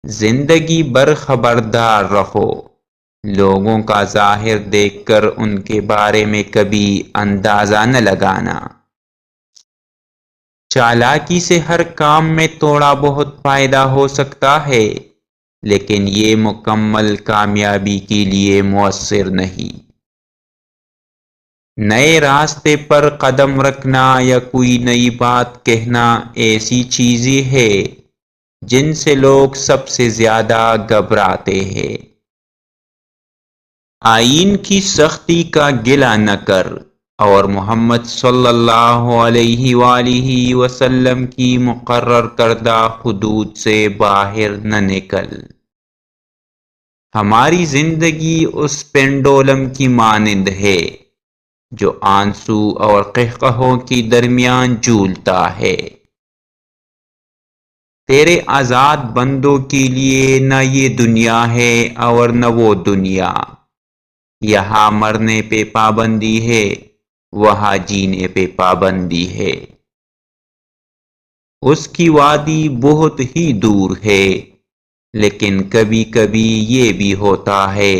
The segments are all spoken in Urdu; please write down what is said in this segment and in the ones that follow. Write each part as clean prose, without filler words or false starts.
زندگی بھر خبردار رہو، لوگوں کا ظاہر دیکھ کر ان کے بارے میں کبھی اندازہ نہ لگانا۔ چالاکی سے ہر کام میں تھوڑا بہت فائدہ ہو سکتا ہے، لیکن یہ مکمل کامیابی کے لیے مؤثر نہیں۔ نئے راستے پر قدم رکھنا یا کوئی نئی بات کہنا ایسی چیزیں ہیں جن سے لوگ سب سے زیادہ گھبراتے ہیں۔ آئین کی سختی کا گلہ نہ کر اور محمد صلی اللہ علیہ وآلہ وسلم کی مقرر کردہ حدود سے باہر نہ نکل۔ ہماری زندگی اس پینڈولم کی مانند ہے جو آنسو اور قہقہوں کے درمیان جھولتا ہے۔ تیرے آزاد بندوں کے لیے نہ یہ دنیا ہے اور نہ وہ دنیا، یہاں مرنے پہ پابندی ہے، وہاں جینے پہ پابندی ہے۔ اس کی وادی بہت ہی دور ہے، لیکن کبھی کبھی یہ بھی ہوتا ہے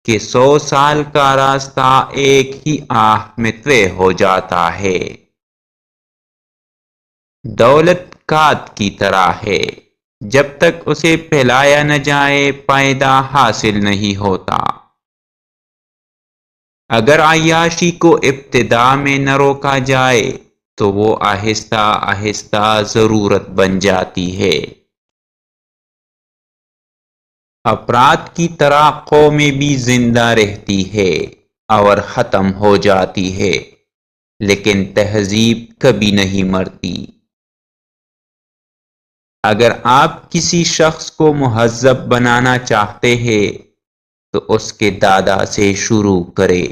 کہ 100 سال کا راستہ ایک ہی آہ میں طے ہو جاتا ہے۔ دولت کھاد کی طرح ہے، جب تک اسے پھیلایا نہ جائے فائدہ حاصل نہیں ہوتا۔ اگر عیاشی کو ابتدا میں نہ روکا جائے تو وہ آہستہ آہستہ ضرورت بن جاتی ہے۔ افراد کی طرح قومیں بھی زندہ رہتی ہے اور ختم ہو جاتی ہے، لیکن تہذیب کبھی نہیں مرتی۔ اگر آپ کسی شخص کو مہذب بنانا چاہتے ہیں تو اس کے دادا سے شروع کریں۔